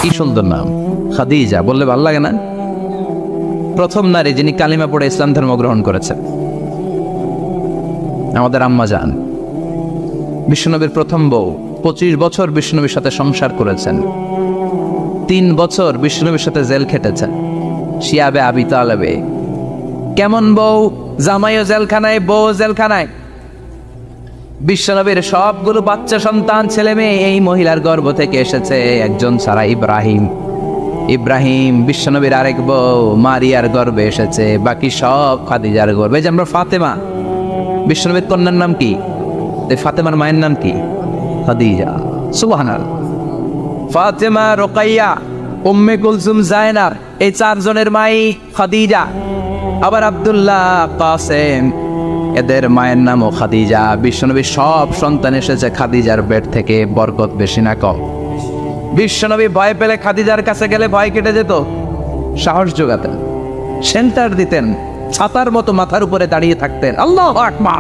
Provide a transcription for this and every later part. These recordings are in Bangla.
কি সুন্দর নাম, খাদিজা বললে ভালো লাগে না? প্রথম নারী যিনি কালিমা পড়ে ইসলাম ধর্ম গ্রহণ করেছেন আমাদের আম্মা জান, বিশ্বনবীর প্রথম বউ। 25 বছর বিশ্বনবীর সাথে সংসার করেছেন, 3 বছর বিশ্বনবীর সাথে জেল খেটেছেন, শিয়াবে আবি তালেবে। কেমন বউ? জামাইও জেলখানায়, বউ জেলখানায়। বিশ্বনবীর সবগুলো বাচ্চা সন্তান, ছেলে মেয়ে এই মহিলার গর্ভ থেকে এসেছে, একজন ছাড়া ইব্রাহিম। ইব্রাহিম বিশ্বনবীর আরেক বউ মারিয়ার গর্ভে এসেছে, বাকি সব খাদিজার গর্ভে। যে আমরা ফাতেমা, বিশ্বনবীর কন্যার নাম কি? ফাতেমার মায়ের নাম কি? খাদিজা। সুবহানাল্লাহ। ফাতেমা, রোকাইয়া, উম্মে কুলসুম, জায়নাব, এই 4 জনের মাই খাদিজা। আবার আব্দুল্লাহ, কাসেম, এদের মায়ের নামও খাদিজা। বিশ্বনবীর সব সন্তান এসেছে খাদিজার পেট থেকে। বরকত বেশি না কম? বিশ্বনবী ভয় পেলে খাদিজার কাছে গেলে ভয় কেটে যেত, সাহস যোগাতেন, সেন্টার দিতেন, ছাতার মতো মাথার উপরে দাঁড়িয়ে থাকতেন। আল্লাহু আকবার।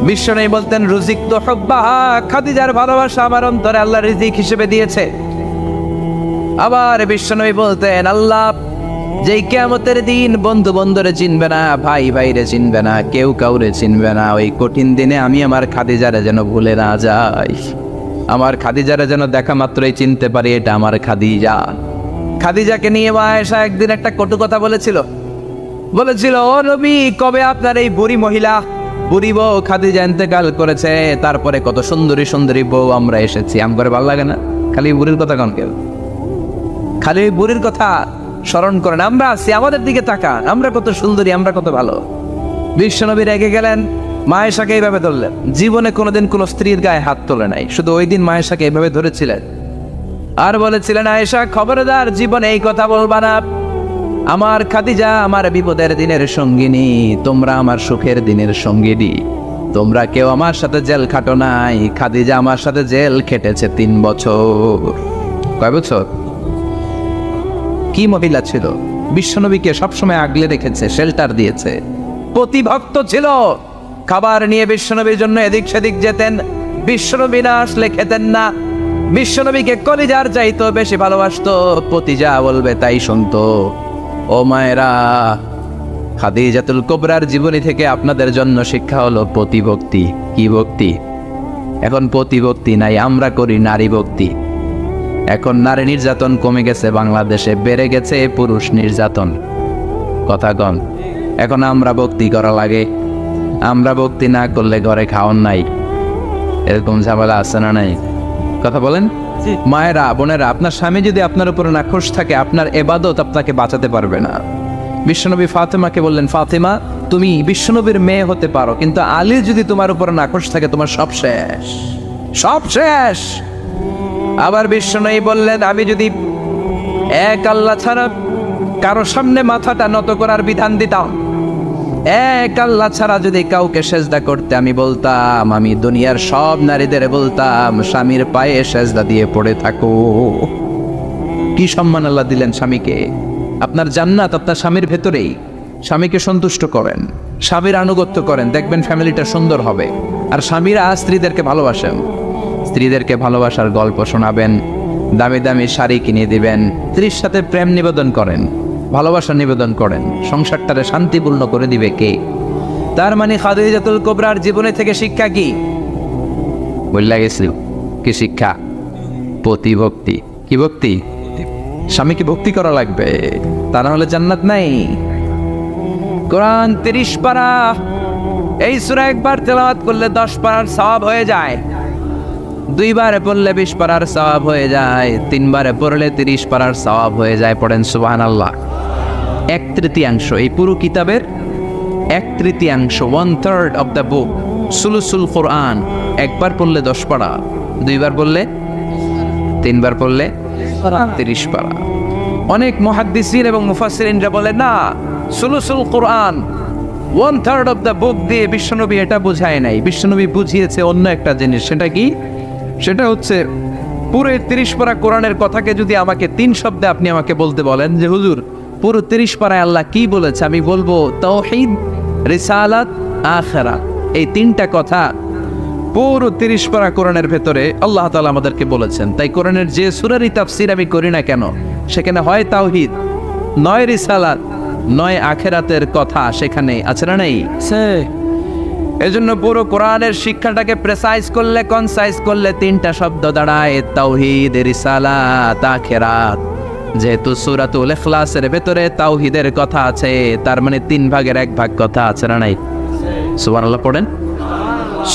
বিশ্বনবী বলতেন, রুজিক তো হুব্বাহা, খাদিজার ভালোবাসা আমার অন্তরে আল্লাহ রিজিক হিসেবে দিয়েছে। আবার বিশ্বনবী বলতেন, আল্লাহ যেই কিয়ামতের দিন বন্ধু বন্ধুরে চিনবে না, ভাই ভাইরে চিনবে না, কেউ কাউরে চিনবে না, ওই কঠিন দিনে আমি আমার খাদিজারে যেন ভুলে না যাই, আমার খাদিজারে যেন দেখা মাত্রই চিনতে পারি এটা আমার খাদিজা। খাদিজাকে নিয়ে মা আয়েশা একদিন একটা কটু কথা বলেছিল, ও নবী, কবে আপনার এই বুড়ি মহিলা, বুড়ি বউ খাদিজা ইন্তেকাল করেছে, তারপরে কত সুন্দরী সুন্দরী বউ আমরা এসেছি, আম করে ভালো লাগে না? খালি বুড়ির কথা কন কেউ, খালি বুড়ির কথা স্মরণ করেন। আমরা আছি, আমাদের দিকে তাকান, আমরা কত সুন্দরী, আমরা কত ভালো। বিশ্বনবী রেগে গেলেন, মা আয়েশাকে এইভাবে ধরলেন। জীবনে কোনোদিন কোনো স্ত্রীর গায়ে হাত তোলে নাই, শুধু ওই দিন মা আয়েশাকে এইভাবে ধরেছিলেন আর বলেছিলেন, আয়েশা খবরদার জীবনে এই কথা বলবা না, আমার খাদিজা আমার বিপদের দিনের সঙ্গিনী, তোমরা আমার সুখের দিনের সঙ্গিনী, তোমরা কেউ আমার সাথে জেল খাটো নাই, খাদিজা আমার সাথে জেল খেটেছে 3 বছর। কয় বছর? কি মহিলা ছিল, বিশ্বনবীকে সবসময় আগলে রেখেছে, শেল্টার দিয়েছে, প্রতিভক্ত ছিল। খাবার নিয়ে বিশ্বনবীর জন্য এদিক সেদিক যেতেন, বিশ্বনবী না আসলে খেতেন না। বিশ্বনবীকে কলিজার চাইতো বেশি ভালোবাসতো, পতি যা বলবে তাই শুনতো। ও মায়েরা, খাদিজাতুল কুবরার জীবনী থেকে আপনাদের জন্য শিক্ষা হলো প্রতিভক্তি। কি ভক্তি? এখন প্রতিভক্তি নাই, আমরা করি নারী ভক্তি। এখন নারী নির্যাতন কমে গেছে বাংলাদেশে, বেড়ে গেছে পুরুষ নির্যাতন। কথা কন। এখন আমরা ভক্তি করা লাগে, আমরা ভক্তি না করলে ঘরে খাওয়ান নাই, এরকম ঝামেলা আছে না নাই? কথা বলেন। মায়েরা, বোনেরা, আপনার স্বামী যদি আপনার উপরে নাখোশ থাকে, আপনার ইবাদত আপনাকে বাঁচাতে পারবে না। বিশ্বনবী ফাতেমাকে বললেন, ফাতেমা তুমি বিশ্বনবীর মেয়ে হতে পারো, কিন্তু আলী যদি তোমার উপরে নাখোশ থাকে, তোমার সব শেষ, সব শেষ। আবার বিশ্বনবী বললেন, আমি যদি এক আল্লাহ ছাড়া কারো সামনে মাথাটা নত করার বিধান দিতাম, এক আল্লাহ ছাড়া যদি কাউকে সেজদা করতে আমি বলতাম, আমি দুনিয়ার সব নারীদের বলতাম স্বামীর পায়ে সেজদা দিয়ে পড়ে থাকো। কি সম্মান আল্লাহ দিলেন স্বামীকে। আপনার জান্নাত আপনার স্বামীর ভেতরেই। স্বামীকে সন্তুষ্ট করেন, স্বামীর আনুগত্য করেন, দেখবেন ফ্যামিলিটা সুন্দর হবে। আর স্বামীরা স্ত্রীদেরকে ভালোবাসেন, স্ত্রীদেরকে ভালোবাসার গল্প শোনাবেন, দামি দামি শাড়ি কিনে দিবেন, স্ত্রীর সাথে প্রেম নিবেদন করেন, ভালোবাসা নিবেদন করেন, সংসারটারে শান্তিপূর্ণ করে দিবে কে? তার মানে খাদিজাতুল কুবরার জীবনে থেকে শিক্ষা কি? বললা গেছিল কি শিক্ষা? প্রতিভক্তি। কি ভক্তি? স্বামীকে ভক্তি করা লাগবে, তা না হলে জান্নাত নাই। কোরআন 30 পারা, এই সূরা একবার তেলাওয়াত করলে 10 পারার সওয়াব হয়ে যায়, 2 বারে পড়লে 20 পারার সওয়াব হয়ে যায়, 3 বারে পড়লে 30 পারার সওয়াব হয়ে যায়। পড়েন সুবহানাল্লাহ। 1/3 এই পুরো কিতাবের 1/3, 1/3 অফ দ্য বুক, সুলুসুল কোরআন, একবার পড়লে 10 পারা, 2 বার পড়লে, 3 বার পড়লে 30 পারা। অনেক মুহাদ্দিসিন এবং মুফাসসিরিনরা বলে না, সুলুসুল কোরআন 1/3 অফ দ্য বুক দিয়ে বিশ্বনবী এটা বুঝায় নাই, বিশ্বনবী বুঝিয়েছে অন্য একটা জিনিস। সেটা কি? সেটা হচ্ছে পুরো 30 পারা কোরআনের কথাকে যদি আমাকে 3 শব্দে আপনি আমাকে বলতে বলেন যে হুজুর পুরো 30 পারায় আল্লাহ কি বলেছে, আমি বলবো তাওহীদ, রিসালাত, আখিরাত। এই 3টা কথা পুরো 30 পারা কোরআনের ভেতরে আল্লাহ তাআলা আমাদেরকে বলেছেন। তাই কোরআনের যে সূরারই তাফসীর আমি করি না কেন, সেখানে হয় তাওহীদ, নয় রিসালাত, নয় আখিরাতের কথা সেখানে আছে না নাই? এজন্য পুরো কোরআনের শিক্ষাটাকে প্রেসাইজ করলে, কনসাইজ করলে 3টা শব্দ দাঁড়ায়, তাওহীদ, রিসালাত, আখিরাত। যেহেতু সূরাতুল ইখলাসের ভেতরে তাওহীদের কথা আছে, তার মানে 3 ভাগের 1 ভাগ কথা আছে না নাই? সুবহানাল্লাহ পড়েন।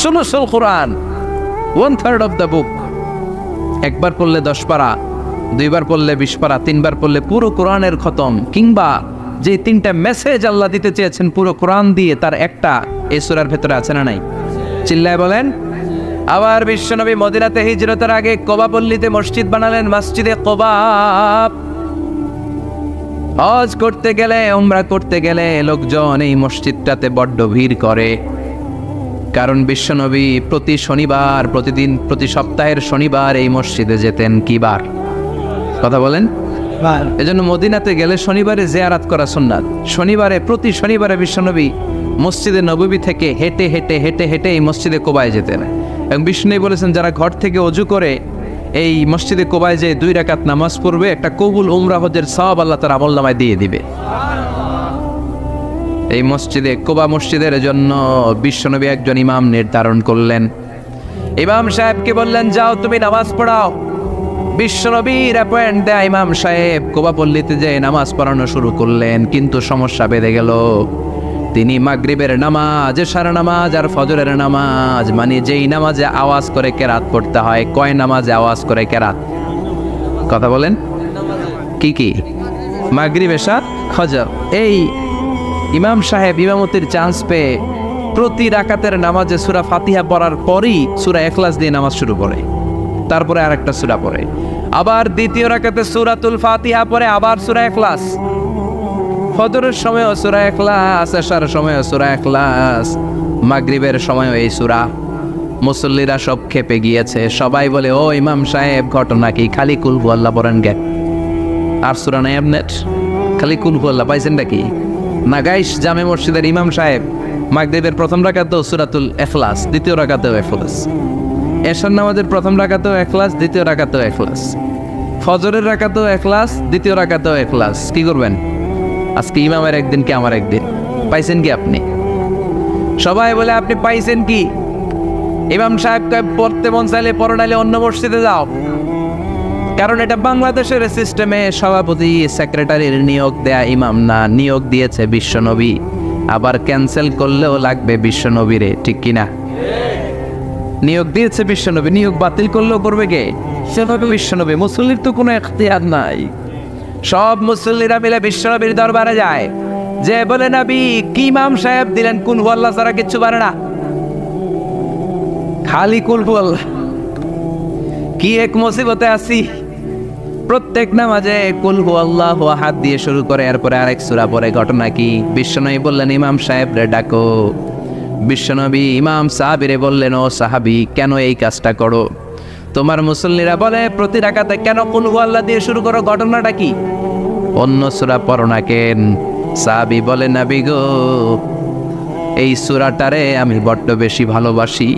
সুলুসুল কোরআন, 1/3 অফ দ্য বুক। একবার পড়লে 10 পারা, 2বার পড়লে 20 পারা, 3বার পড়লে পুরো কোরআনের খতম। কিংবা যে 3টা মেসেজ আল্লাহ দিতে চেয়েছেন পুরো কোরআন দিয়ে, তার একটা এই সূরার ভেতরে আছে না নাই? চিল্লায় বলেন। আবার বিশ্বনবী মদিনাতে হিজরতের আগে কোবা পল্লীতে মসজিদ বানালেন, মসজিদে কোবা। হজ করতে গেলে, উমরা করতে গেলে লোকজন এই মসজিদটাতে বড্ড ভিড় করে। কারণ বিশ্বনবী প্রতি শনিবার, প্রতি সপ্তাহের শনিবার এই মসজিদে যেতেন। কি বার? কথা বলেন। এজন্য মদিনাতে গেলে শনিবারে জিয়ারাত করা সুন্নাত। প্রতি শনিবারে বিশ্বনবী মসজিদে নববী থেকে হেঁটে হেঁটে হেঁটে হেঁটে এই মসজিদে কোবায় যেতেন। এবং বিষ্ণু বলেছেন, যারা ঘর থেকে অজু করে এই মসজিদে কোবায় যে 2 রাকাত নামাজ পড়বে, একটা কবুল উমরা হজের সওয়াব আল্লাহ তার আমলনামায় দিয়ে দিবে। এই মসজিদে, কোবা মসজিদের জন্য বিশ্বনবী একজন ইমাম নির্ধারণ করলেন। ইমাম সাহেবকে বললেন, যাও তুমি নামাজ পড়াও। বিশ্বনবীর অ্যাপয়েন্ট দেয়া ইমাম সাহেব কোবা পল্লীতে যে নামাজ পড়ানো শুরু করলেন। কিন্তু সমস্যা বেঁধে গেল। তিনি মাগরিবের নামাজ, এশার নামাজ আর ফজরের নামাজ, মানে যেই নামাজে আওয়াজ করে কেরাত পড়তে হয়, কয় নামাজে আওয়াজ করে কেরাত? কথা বলেন। কি কি? মাগরিব, এশা, ফজর। এই ইমাম সাহেব ইমামতির চান্স পেয়ে প্রতি রাকাতের নামাজে সূরা ফাতিহা পড়ার পরই সূরা ইখলাস দিয়ে নামাজ শুরু করে, তারপরে আরেকটা সূরা পড়ে, আবার দ্বিতীয় রাকাতে সূরাতুল ফাতিহা পড়ে, আবার সূরা ইখলাস। ফজরের সময়ও সূরা ইখলাস, এশার সময়ও সূরা ইখলাস, মাগরিবের সময়ও এই সূরা। মুসল্লিরা সব খেপে গিয়েছে। সবাই বলে, ও ইমাম সাহেব, ঘটনা কি? খালি কুল হুয়াল্লাহ পড়েন গে, আর সূরা নাই আপনার? খালি কুল হুয়াল্লাহ পাইছেন নাকি? নাগাইশ জামে মসজিদের ইমাম সাহেব মাগরিবের প্রথম রাকাতেও সূরাতুল ইখলাস, দ্বিতীয় রাকাতেও ইখলাস। এশার নামাজের প্রথম রাকাতেও ইখলাস, দ্বিতীয় রাকাতেও ইখলাস। ফজরের রাকাতেও ইখলাস, দ্বিতীয় রাকাতেও ইখলাস। কি করবেন? আজকে ইমামের একদিন কি আমার একদিন। পাইছেন কি আপনি? সবাই বলে, আপনি পাইছেন কি? ইমাম সাহেবকে পড়তে মন চাইলে পড়ো, নাইলে অন্য মসজিদে যাও। কারণ এটা বাংলাদেশের সিস্টেমে সভাপতি সেক্রেটারির নিয়োগ দেয়া ইমাম না, নিয়োগ দিয়েছে বিশ্বনবী। আবার ক্যান্সেল করলেও লাগবে বিশ্বনবীরে, ঠিক কিনা? নিয়োগ দিয়েছে বিশ্বনবী, নিয়োগ বাতিল করলেও করবে কে? সেভাবে বিশ্বনবী। মুসল্লির তো কোনো এখতিয়ার নাই। সব মুসল্লিরা মিলে বিশ্বনবীর দরবারে যায়, যে বলে, নবী কি ইমাম সাহেব দিলেন, কুল হুয়াল্লাহ ছাড়া কিচ্ছু পারে না, খালি কুল হুয়াল্লাহ। কি এক মুসিবতে আছি। প্রত্যেক নামাজে কুল হুয়াল্লাহু আহাদ দিয়ে শুরু করে, এরপরে আরেক সূরা পড়ে। ঘটনা কি? বিশ্বনবী বললেন, ইমাম সাহেব রে ডাকো। বিশ্বনবী ইমাম সাহাবীরে বললেন, ও সাহাবী, কেন এই কাজটা করো? তোমার মুসল্লিরা বলে, প্রতি রাকাতে কেন কুল হুয়াল্লাহ দিয়ে শুরু করো? ঘটনাটা কি? অন্য সূরা পড়ো না কেন? সাহাবী বলে, নবী গো, এই সূরাটারে আমি বড্ড বেশি ভালোবাসি।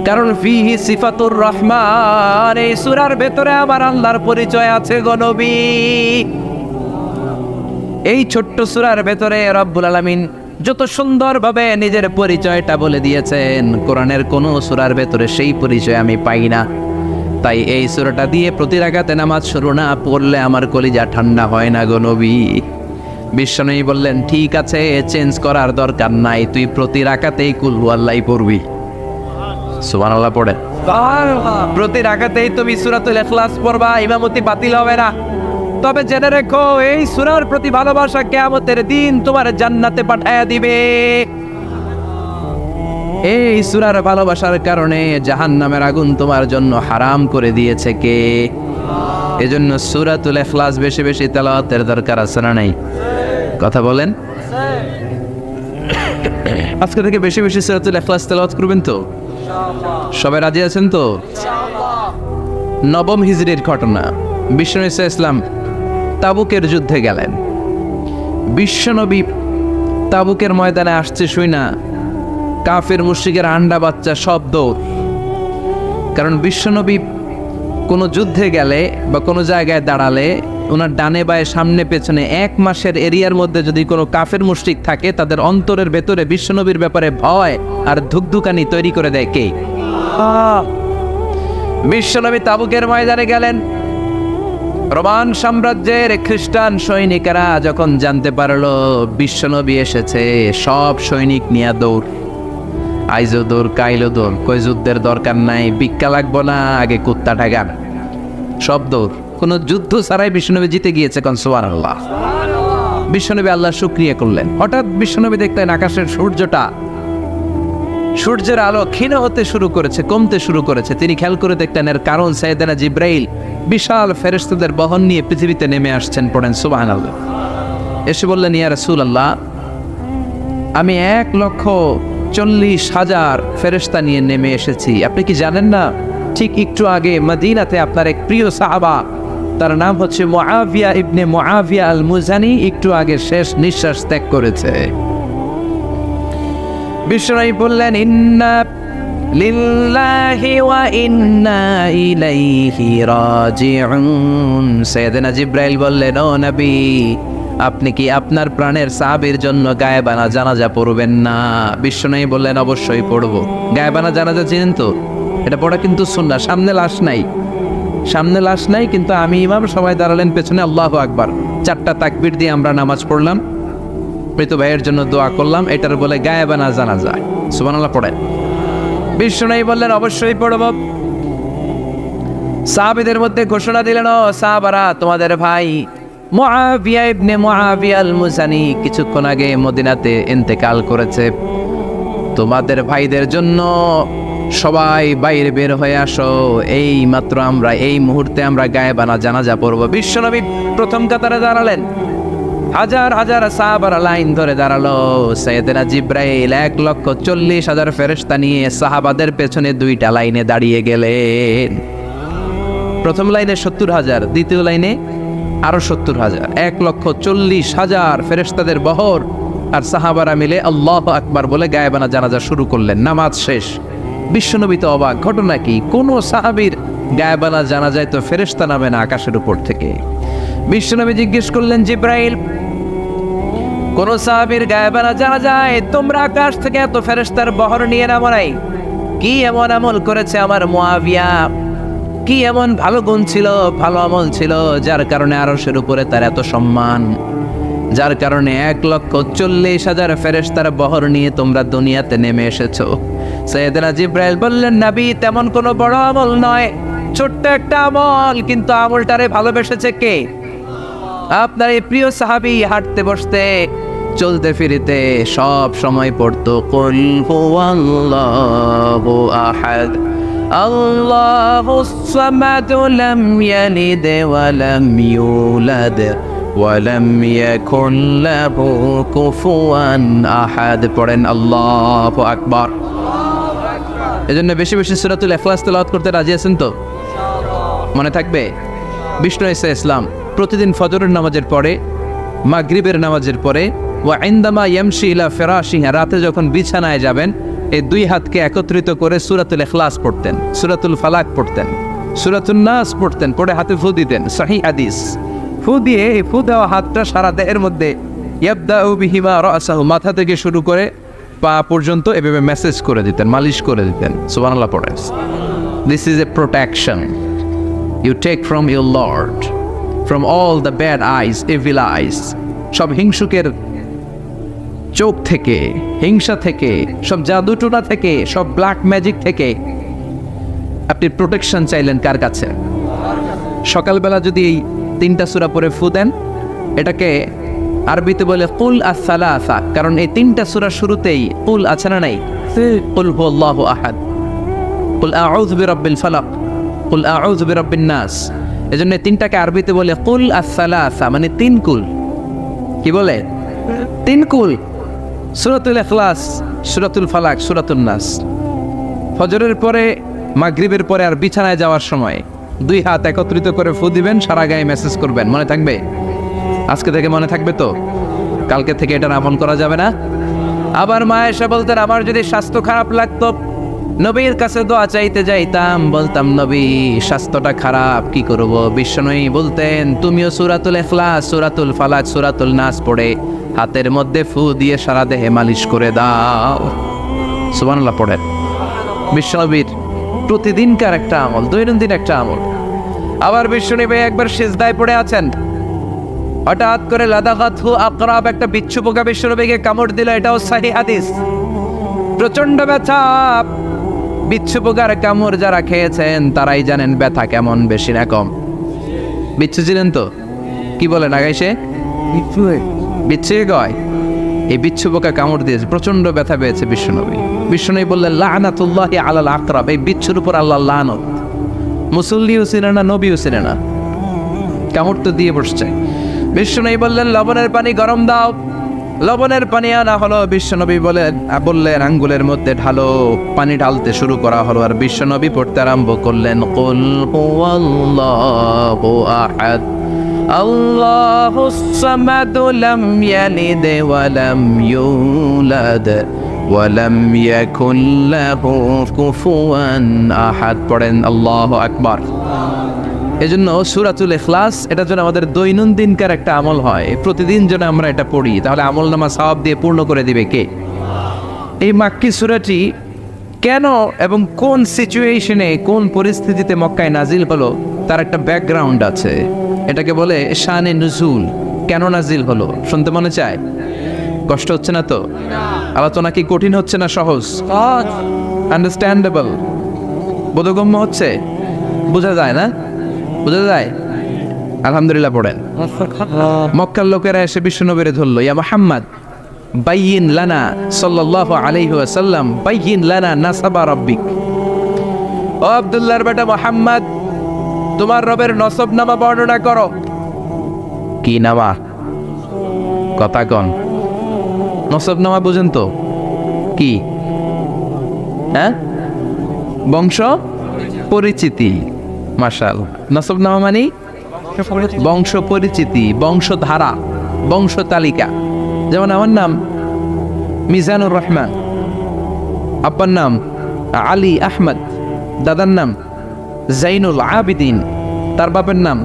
কারণ ফিহি সিফাতুর রহমান, এই সূরার ভেতরে আমার আল্লাহর পরিচয় আছে গো নবী। এই ছোট্ট সূরার ভেতরে রব্বুল আলামিন যত সুন্দরভাবে নিজের পরিচয়টা বলে দিয়েছেন, কোরআনের কোন সূরার ভেতরে সেই পরিচয় আমি পাই না। তাই এই সূরাটা দিয়ে প্রতি রাকাতে নামাজ শুরু না পড়লে আমার কলিজা ঠান্ডা হয় না গো নবী। বিশ্বনবী বললেন, ঠিক আছে, চেঞ্জ করার দরকার নাই, তুই প্রতি রাকাতেই কুল হুয়াল্লাহই পড়বি। সুবহানাল্লাহ পড়ে। প্রতি রাকাতেই তুমি সূরাতুল ইখলাস পড়বা, ইমামতি বাতিল হবে না। তবে জেনে রেখো, এই সূরার প্রতি ভালোবাসা কিয়ামতের দিন তোমার জান্নাতে পাঠায়া দিবে। এই সূরার ভালোবাসার কারণে জাহান্নামের আগুন তোমার জন্য হারাম করে দিয়েছে কে? এজন্য সূরাতুল ইখলাস বেশি বেশি তেলাওয়াতের দরকার আছে না নাই? কথা বলেন। আজকে থেকে বেশি বেশি সূরাতুল ইখলাস তেলাওয়াত করবেন তো? সবাই রাজি আছেন তো? নবম হিজরির ঘটনা। বিশ্বনবী সাল্লাল্লাহু আলাইহি ওয়াসাল্লাম তাবুকের যুদ্ধে গেলেন। বিশ্বনবী তাবুকের ময়দানে আসছে শুই না কাফের মুশরিকের আন্ডা বাচ্চা সব দৌড়। কারণ বিশ্বনবী কোনো যুদ্ধে গেলে বা কোনো জায়গায় দাঁড়ালে ওনার ডানে বায়ে সামনে পেছনে 1 মাসের এরিয়ার মধ্যে যদি কোনো কাফের মুশরিক থাকে, তাদের অন্তরের ভেতরে বিশ্বনবীর ব্যাপারে ভয় আর ধুকধুকানি তৈরি করে দেয় কে? বিশ্বনবী তাবুকের ময়দানে গেলেন। রোমান সাম্রাজ্যের খ্রিস্টান সৈনিকেরা যখন জানতে পারলো বিশ্বনবী এসেছে, সব সৈনিক নিয়ে দৌড়। আইজো দৌড়, কাইলো দৌড়, কই যুদ্ধের দরকার নাই, ভিক্ষা লাগবো না, আগে কুত্তা ঠাগান, সব দৌড়। কোনো যুদ্ধ ছাড়াই বিশ্বনবী জিতে গিয়েছে। কোন সুবহানাল্লাহ। বিশ্বনবী আল্লাহ শুকরিয়া করলেন। হঠাৎ বিশ্বনবী দেখলেন আকাশের সূর্যের আলো ক্ষীণ হতে শুরু করেছে, কমতে শুরু করেছে। তিনি খেয়াল করে দেখলেন এর কারণ সাইয়েদনা জিব্রাইল বিশাল ফেরেশতাদের বহন নিয়ে পৃথিবীতে নেমে আসছেন। পড়েন সুবহানাল্লাহ। এসে বললেন, ইয়া রাসূলুল্লাহ, আমি 1,40,000 ফেরেশতা নিয়ে নেমে এসেছি। আপনি কি জানেন না, ঠিক একটু আগে মদিনাতে আপনার এক প্রিয় সাহাবা, তার নাম হচ্ছে মুআবিয়া ইবনে মুআবিয়া আল মুজানি, একটু আগে শেষ নিঃশ্বাস ত্যাগ করেছে। বিশ্বনবী বললেন, ইন্না লিল্লাহি ওয়া ইন্না ইলাইহি রাজিউন। সাইয়েদনা জিব্রাইল বললেন, ও নবী, আপনি কি আপনার প্রাণের সাহাবীর জন্য গায়েবানা জানাজা পড়বেন না? বিশ্বনবী বললেন, অবশ্যই পড়ব। গায়েবানা জানাজা চিনেন তো? এটা পড়া কিন্তু সুন্নাহ। সামনে লাশ নাই, কিন্তু আমি ইমাম, সবাই দাঁড়ালেন পেছনে, আল্লাহু আকবার, 4টা তাকবীর দিয়ে আমরা নামাজ পড়লাম, মৃত ভাইয়ের জন্য দোয়া করলাম, এটার বলে গায়েবানা জানাজা। সুবহানাল্লাহ পড়েন। বিশ্বনবী বললেন, অবশ্যই পড়ব। সাহাবীদের মধ্যে ঘোষণা দিলেন, ও সাহাবারা, তোমাদের ভাই মুআবিয়া ইবনে মুআবিয়া আল মুজানি কিছুক্ষণ আগে মদিনাতে ইন্তেকাল করেছে। তোমাদের ভাইদের জন্য সবাই বাইরে বের হয়ে আসো, এই মাত্র আমরা এই মুহূর্তে আমরা গায়েবানা জানাজা পড়ব। বিশ্বনবী প্রথম কাতারে দাঁড়ালেন। হাজার হাজার সাহাবারা লাইন ধরে দাঁড়ালো। সাইয়েদনা জিব্রাইল 1,40,000 ফেরেশতা নিয়ে সাহাবাদের পেছনে 2টা লাইনে দাঁড়িয়ে গেলেন। প্রথম লাইনে 70,000, দ্বিতীয় লাইনে আরো 70,000, 1,40,000 ফেরেশতাদের বহর। আর সাহাবারা মিলে আল্লাহু আকবার বলে গায়েবানা জানাজা শুরু করলেন। নামাজ শেষ। বিশ্বনবী তো অবাক, ঘটনা কি? কোন সাহাবীর গায়েবানা জানাজায় তো ফেরেশতা নামে না আকাশের উপর থেকে। বিশ্বনবী জিজ্ঞেস করলেন, জিব্রাইল, কোন সাহাবীর গায়েবানা জানাজায় তোমরা আকাশ থেকে এত ফেরেশতার বহর নিয়ে নামো নাই? কি এমন আমল করেছে আমার মুআবিয়া? কি এমন ভালো গুণ ছিল, ভালো আমল ছিল, যার কারণে আরশের উপরে তার এত সম্মান, যার কারণে 1,40,000 ফেরেশতার বহর নিয়ে তোমরা দুনিয়াতে নেমে এসেছো? সাইয়েদনা জিব্রাইল বললেন, নবী, তেমন কোনো বড় আমল নয়, ছোট্ট একটা আমল, কিন্তু আমলটারে ভালোবেসেছে কে? আপনার এই প্রিয় সাহাবী হাঁটতে বসতে চলতে ফিরিতে সব সময় পড়তো, কুল হুয়াল্লাহু আহাদ, আল্লাহুস সামাদ, লাম ইয়ালিদ ওয়া লাম ইউলাদ ওয়া লাম ইয়াকুল লাহু কুফুয়ান আহাদ। পড়েন আল্লাহু আকবার। এজন্য বেশি বেশি সূরাতুল ইখলাস তেলাওয়াত করতে রাজি আছেন তো? মনে থাকবে? বিষ্ণু ঈসা ইসলাম প্রতিদিন ফজরের নামাজের পরে, মাগরিবের নামাজের পরে, ওয়া ইনদামা ইয়ামশি ইলা ফিরাশিহি, রাতে যখন বিছানায় যাবেন, এই 2 হাতকে একত্রিত করে সূরাতুল ইখলাস পড়তেন, সূরাতুল ফালাক পড়তেন, সূরাতুন নাস পড়তেন, পড়ে হাতে ফু দিতেন। সহিহ হাদিস। ফু দিয়ে এই ফু দেওয়া হাতটা সারা দেহের মধ্যে ইয়াবদাউ বিহিমা রাসাহু, মাথা থেকে শুরু করে পা পর্যন্ত এভাবে মেসেজ করে দিতেন, মালিশ করে দিতেন। সুবহানাল্লাহ পড়েন। This is a protection you take from your lord, from all the bad eyes, evil eyes, সব হিংসুকের চোখ থেকে, হিংসা থেকে, সব জাদুটোনা থেকে, সব ব্ল্যাক ম্যাজিক থেকে আপনি প্রোটেকশন চাইলেন কার কাছে? সকালবেলা যদি এই 3টা সূরা পড়ে ফু দেন, এটাকে আরবিতে বলে কুল আস-সালাসা, কারণ এই 3টা সূরা শুরুতেই কুল আছে না নাই? কুল হুয়াল্লাহু আহাদ, কুল আউযু বিরাব্বিল ফালাক, কুল আউযু বিরাব্বিন নাস। এজন্য 3টাকে আরবিতে বলে কুল আস-সালাসা, মানে 3 কুল। কি বলে? 3 কুল। সূরাতুল ইখলাস, সূরাতুল ফালাক, সূরাতুন নাস। ফজরের পরে, মাগরিবের পরে আর বিছানায় যাওয়ার সময় 2 হাত একত্রিত করে ফু দিবেন, সারা গায়ে মেসেজ করবেন। মনে থাকবে? আজকে থেকে মনে থাকবে তো? কালকে থেকে এটার আমল করা যাবে না? আবার মা এসে বলতেন আমার যদি স্বাস্থ্য খারাপ লাগতো নবীর কাছে দোয়া চাইতে যাইতাম, বলতাম নবী স্বাস্থ্যটা খারাপ কি করব? বিশ্বনবী বলতেন তুমিও সূরাতুল ইখলাস, সূরাতুল ফালাক, সূরাতুল নাস পড়ে হাতের মধ্যে ফু দিয়ে সারা দেহে মালিশ করে দাও। সুবহানাল্লাহ পড়েন। বিশ্বনবীর প্রতিদিনকার একটা আমল, দৈনন্দিন একটা আমল। আবার বিশ্বনবী একবার সিজদায় পড়ে আছেন, হঠাৎ করে লাদাগাতহু আকরাব, একটা বিচ্ছু পোকা বিশ্বনবীকে কামড় দিল। এটাও সহিহ হাদিস। প্রচন্ড ব্যথা। বিচ্ছু পোকার কামড় যারা খেয়েছেন তারাই জানেন ব্যথা কেমন, বেশি না কম। বিচ্ছু ছিলেন তো? কি বলেন আগাইছে বিচ্ছু কয়, এই বিচ্ছু পোকা কামড় দিয়েছে, প্রচন্ড ব্যথা পেয়েছে বিশ্বনবী। বিশ্বনবী বললেন লাআনাতুল্লাহি আলাল আকরাব, এই বিচ্ছুর উপর আল্লাহর লানত। মুসল্লিও ছিনে না, নবীও ছিনে না, কামড় তো দিয়ে বসছে। বিশ্বনবী বললেন লবণের পানি গরম দাও। লবণের পানি আনা হলো। বিশ্বনবী বললেন আঙ্গুলের মধ্যে ঢালো। পানি ঢালতে শুরু করা হলো, আর বিশ্বনবী পড়তে আরম্ভ করলেন কুল হুয়াল্লাহু আহাদ আল্লাহুস সামাদ লাম ইয়ালিদ ওয়া লাম ইউলাদ ওয়া লাম ইয়াকুল লাহু কুফুয়ান আহাদ। পড়েন আল্লাহু আকবার। এজন্য সূরাতুল ইখলাস এটার জন্য আমাদের দৈনন্দিনকার একটা আমল হয়, প্রতিদিন যেন আমরা এটা পড়ি, তাহলে আমল নামা সওয়াব দিয়ে পূর্ণ করে দিবে কে? এই মাক্কি সূরাটি কেন এবং কোন সিচুয়েশনে, কোন পরিস্থিতিতে মক্কায় নাজিল হলো তার একটা ব্যাকগ্রাউন্ড আছে। এটাকে বলে শানে নুজুল। কেন নাজিল হলো শুনতে মনে চায়? কষ্ট হচ্ছে না তো? আলোচনা কি কঠিন হচ্ছে না সহজ? আন্ডারস্ট্যান্ডেবল, বোধগম্য হচ্ছে? বোঝা যায় না? বোঝা যায়? আলহামদুলিল্লাহ পড়েন। মক্কার লোকেরা এসে বিশ্বনবীরে ধরল, ইয়া মুহাম্মদ বাইয়িন লানা সাল্লাল্লাহু আলাইহি ওয়াসাল্লাম বাইয়িন লানা নাসাবা রাব্বিক। ও আব্দুল্লাহর বেটা মুহাম্মদ, তোমার রবের নসবনামা বর্ণনা করো। কি নামা? কথা কন। নসবনামা বুঝেন তো কি? হ্যাঁ, বংশ পরিচিতি। মাশাআল্লাহ। নসবনামা মানে বংশ পরিচিতি, বংশধারা, বংশ তালিকা। যেমন আমার নাম মিজানুর রহমান, আব্বার নাম আলী আহমদ, দাদার নাম জাইনুল আবিদিন, তার বাপের নাম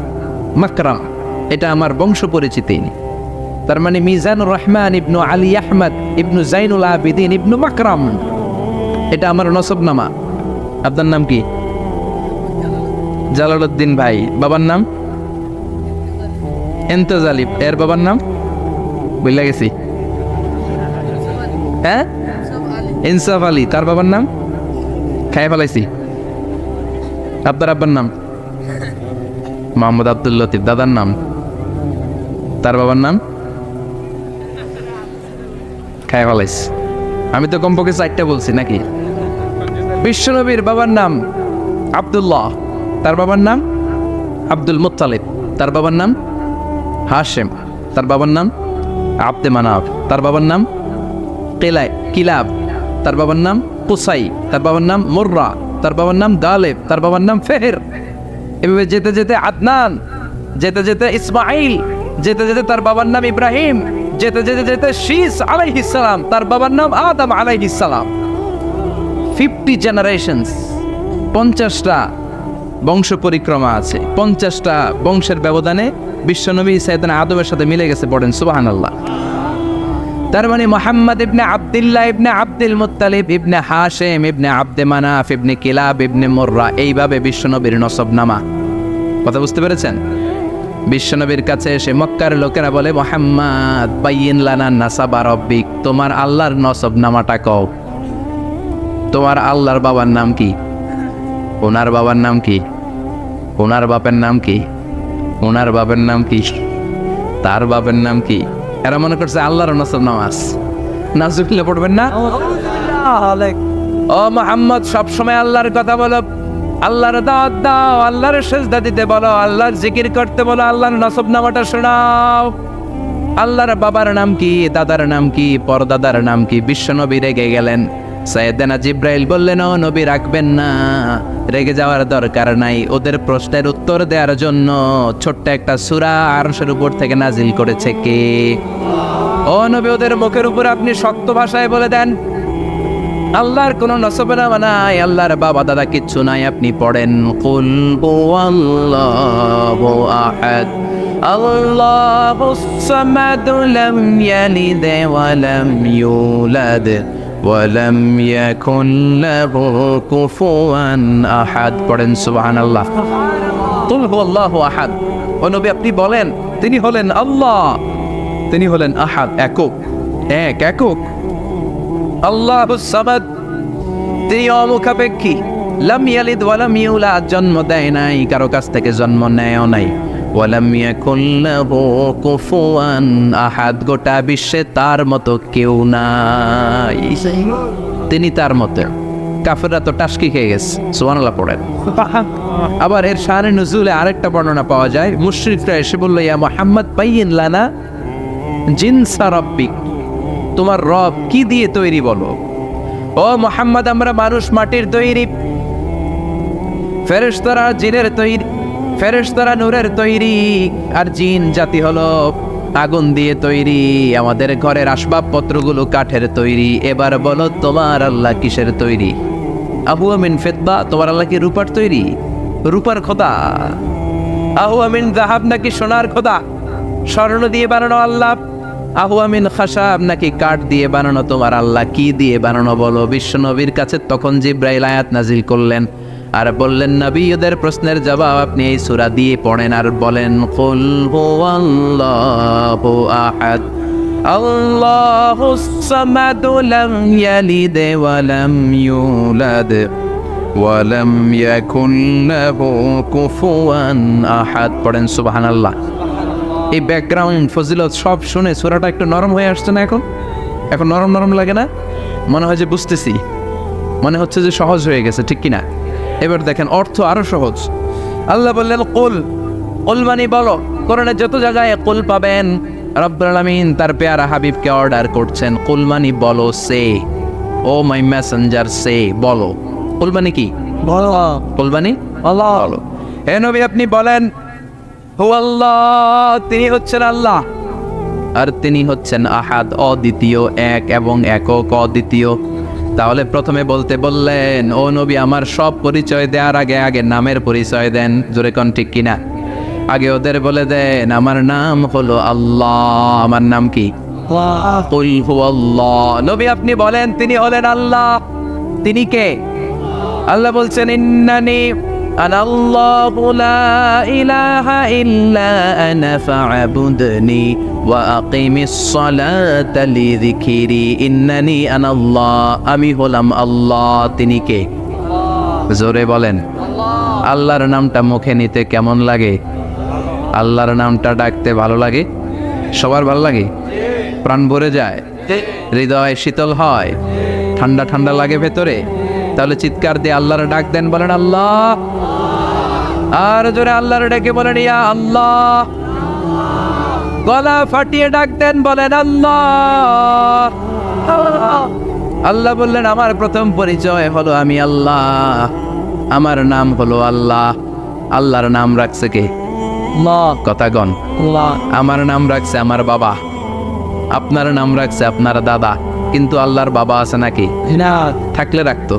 মাকরাম। এটা আমার বংশ পরিচিতি। তার মানে মিজানুর রহমান ইবনু আলী আহমদ ইবনু জাইনুল আবিদিন ইবনু মাকরাম, এটা আমার নসবনামা। আপনার নাম কি? জালালউদ্দিন ভাই। বাবার নাম এন্তেজালিব। এর বাবার নাম বইলা গেছি। হ্যাঁ, ইনসাফ আলী। তার বাবার নাম খাই ফেলাইছি। আপনার আব্বার নাম মোহাম্মদ আব্দুল লতিফ। দাদার নাম, তার বাবার নাম খাই ফেলাইছি। আমি তো কমপক্ষে 4টা বলছি নাকি? বিশ্বনবীর বাবার নাম আব্দুল্লাহ, তার বাবার নাম আব্দুল মুত্তালিব, তার বাবার নাম হাশেম, তার বাবার নাম আব্দে মানাফ, তার বাবার নাম কিলাব, তার বাবার নাম কুসাই, তার বাবার নাম মুররা, তার বাবার নাম গালেব, তার বাবার নাম ফেহের। এভাবে যেতে যেতে আদনান, যেতে যেতে ইসমাইল, যেতে যেতে তার বাবার নাম ইব্রাহিম, যেতে যেতে যেতে শীস আলাইহিস সালাম, তার বাবার নাম আদম আলাইহিস সালাম। 50 জেনারেশনস, 50টা বংশ পরিক্রমা আছে। 50টা বংশের ব্যবধানে বিশ্বনবী সাইয়েদনা আদমের সাথে মিলে গেছে। পড়েন সুবহানাল্লাহ। তার মানে মুহাম্মদ ইবনে আব্দুল্লাহ ইবনে আব্দুল মুত্তালিব ইবনে হাশেম ইবনে আব্দে মানাফ ইবনে কিলাব ইবনে মুররা, এইভাবে বিশ্বনবীর নসবনামা। কথা বুঝতে পেরেছেন? বিশ্বনবীর কাছে এসে মক্কার লোকেরা বলে মুহাম্মদ বাইয়িন লানা নাসাবা রাব্বিক, তোমার আল্লাহর নসবনামাটা কও। তোমার আল্লাহর বাবার নাম কি? ওনার বাবার নাম কি? ওনার বাপের নাম কি? ওনার বাপের নাম কি? তার বাপের নাম কি? এরা মনে করছে আল্লাহর নসবনামা আছে। নাজুবিল্লাহ পড়বেন না? ও মুহাম্মদ, সবসময় আল্লাহর কথা বলো, আল্লাহর দাওয়াত দাও, আল্লাহর সিজদা দিতে বলো, আল্লাহর জিকির করতে বলো, আল্লাহর নসবনামাটা শোনাও। আল্লাহর বাবার নাম কি? দাদার নাম কি? পরদাদার নাম কি? বিশ্বনবী রেগে গেলেন। সাইয়েদনা জিব্রাইল বললেন, ও নবী রাখবেন না, রেগে যাওয়ার দরকার নাই। ওদের প্রশ্নের উত্তর দেওয়ার জন্য ছোট্ট একটা সূরা আরশের উপর থেকে নাজিল করেছে কে? ও নবী ওদের মুখের উপর আপনি শক্ত ভাষায় বলে দেন আল্লাহর কোনো নসবনামা নাই, আল্লাহর বাবা দাদা কিচ্ছু নাই। আপনি পড়েন কুল হুয়াল্লাহু আহাদ আল্লাহুস সামাদ লাম ইয়ালিদ ওয়া লাম ইউলাদ ওয়া লাম ইয়াকুন লাহু কুফুয়ান আহাদ। পড়েন সুবহানাল্লাহ। কুল হুয়াল্লাহু আহাদ। ও নবী আপনি বলেন তিনি হলেন আল্লাহ, তিনি হলেন আহাদ, একক, একক। আল্লাহুস সামাদ, তিনি অমুখাপেক্ষী। লাম ইয়ালিদ ওয়া লাম ইউলাদ, জন্ম দেয় নাই, কারো কাছ থেকে জন্ম নেয়ও নাই। ওয়া লাম ইয়াকুন লাহু কুফুয়ান আহাদ, গোটা বিশ্বে তার মতো কেউ নাই, তিনি তার মতো। কাফেররা তো টাসকি খেয়ে গেছে। সুবহানাল্লাহ পড়েন। আবার এর শানে নুজুলে আরেকটা বর্ণনা পাওয়া যায়, মুশরিকরা এসে বলল ইয়া মুহাম্মদ বাইয়িন লানা জিনসা রাব্বিক, তোমার রব কি দিয়ে তৈরি বলো। ও মুহাম্মদ আমরা মানুষ মাটির তৈরি, ফেরেশতারা জিনের তৈরি, ফেরেশতারা নূরের তৈরি, আর জিন জাতি হলো আগুন দিয়ে তৈরি, আমাদের ঘরের আসবাবপত্রগুলো কাঠের তৈরি। এবার বলো তোমার আল্লাহ কিসের তৈরি? আহুয়া মিন ফিদ্দা, তোমার আল্লাহ কি রূপার তৈরি? রূপার খোদা। আহুয়া মিন যাহাব, নাকি সোনার খোদা, স্বর্ণ দিয়ে বানানো আল্লাহ? আহুয়া মিন খাশাব, নাকি কাঠ দিয়ে বানানো তোমার আল্লাহ? কি দিয়ে বানানো বলো? বিশ্ব নবীর কাছে তখন জিব্রাইল আয়াত নাজিল করলেন আর বললেন নবী ওদের প্রশ্নের জবাব আপনি এই সূরা দিয়ে পড়েন আর বলেন কুল হুয়াল্লাহু আহাদ আল্লাহুস সামাদ লাম ইয়ালিদ ওয়া লাম ইউলাদ ওয়া লাম ইয়াকুন লাহু কুফুয়ান আহাদ। পড়েন সুবহানাল্লাহ। এই ব্যাকগ্রাউন্ড ফজিলত সব শুনে সূরাটা একটু নরম হয়ে আসছে না? এখন নরম নরম লাগে না? মনে হয় যে বুঝতেছি, মনে হচ্ছে যে সহজ হয়ে গেছে, ঠিক কিনা? এবার দেখেন অর্থ আরো সহজ। আল্লাহ বললেন কুল, কুল মানে বলো। কোরআনে যত জায়গায় কুল পাবেন রব্বুল আলামিন তার পেয়ারা হাবিবকে অর্ডার করছেন কুল মানে বলো, সে ও মাই মেসেঞ্জার, সে বলো। কুল মানে কি? বলো। কুল মানে আল্লাহ, বলো। হে নবী আপনি বলেন হুয়াল্লাহ, তিনি হচ্ছেন আল্লাহ, আর তিনি হচ্ছেন আহাদ, অদ্বিতীয়, এক এবং একক, অদ্বিতীয়। তাহলে প্রথমে বলতে বললেন ও নবী আমার সব পরিচয় দেওয়ার আগে আগে নামের পরিচয় দেন। জোরে কোন ঠিক কিনা? আগে ওদের বলে দেন আমার নাম হলো আল্লাহ। আমার নাম কি? কুল হুয়াল্লাহ। নবী আপনি বলেন তিনি হলেন আল্লাহ। তিনি কে? আল্লাহ বলছেন ইন্নানি আনাল্লাহু লা ইলাহা ইল্লা আনা ফা'বুদনি ওয়া আকিমিস সালাতা লিযিকরি। ইন্নানি আনাল্লাহ, আমি হলাম আল্লাহ। তিনি কে? জোরে বলেন। আল্লাহর নামটা মুখে নিতে কেমন লাগে? আল্লাহর নামটা ডাকতে ভালো লাগে? সবার ভালো লাগে? প্রাণ ভরে যায়, হৃদয় শীতল হয়, ঠান্ডা ঠান্ডা লাগে ভেতরে। তাহলে চিৎকার দিয়ে আল্লাহর ডাক দেন, বলেন আল্লাহ। আর জোরে আল্লাহর ডেকে বলেন ইয়া আল্লাহ। গলা ফাটিয়ে ডাক দেন, বলেন আল্লাহ। আল্লাহ বললেন আমার প্রথম পরিচয় হলো আমি আল্লাহ, আমার নাম হলো আল্লাহ। আল্লাহর নাম রাখছে কে? কথা গণ। আমার নাম রাখছে আমার বাবা, আপনার নাম রাখছে আপনার দাদা। কিন্তু আল্লাহর বাবা আছে নাকি? থাকলে রাখতো,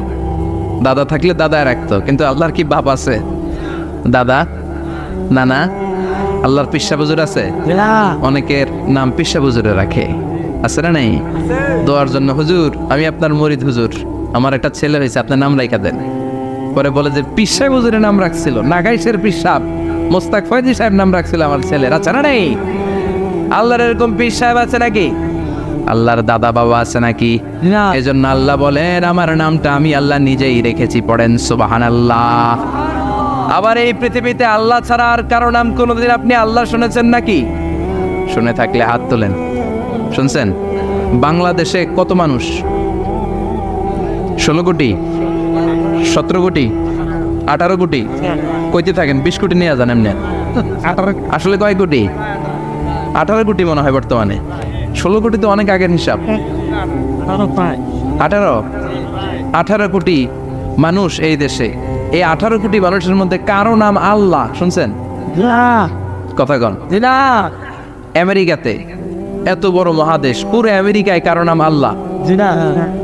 দাদা থাকলে দাদা রাখতো। কিন্তু আল্লাহর কি বাপ আছে? দাদা, নানা? আল্লাহর পিসা বুজুর আছে? অনেকের নাম পিসা বুজুরে রাখে, আছে না নাই? দোয়ার জন্য হুজুর আমি আপনার মুরিদ, হুজুর আমার একটা ছেলে হয়েছে, আপনার নাম রাখা দেন। পরে বলে যে পিসা বুজুরের নাম রাখছিল, নাগাইশের পিসাব মোস্তাক ফয়জি সাহেব নাম রাখছিল আমার ছেলের, আছে না নাই? আল্লাহর এরকম পীর সাহেব আছে নাকি? আল্লাহর দাদা বাবা আছে নাকি? এজন্য আল্লাহ বলেন আমার নামটা আমি আল্লাহ নিজেই রেখেছি। পড়েন সুবহানাল্লাহ। আবার এই পৃথিবীতে আল্লাহ ছাড়া আর কারো নাম কোনোদিন আপনি আল্লাহ শুনেছেন নাকি? শুনে থাকলে হাত তোলেন। শুনছেন? বাংলাদেশে কত মানুষ? 16 কোটি, 17 কোটি, 18 কোটি? কইতে থাকেন 20 কোটি নিয়ে যান এমনি। আসলে কয় কোটি? 18 কোটি মনে হয় বর্তমানে। 16 কোটি তো অনেক আগের হিসাব। 18 কোটি মানুষ এই দেশে। এই 18 কোটি মানুষের মধ্যে কারো নাম আল্লাহ শুনছেন? কথা কন। আমেরিকাতে এত বড় মহাদেশ, পুরো আমেরিকায় কারো নাম আল্লাহ,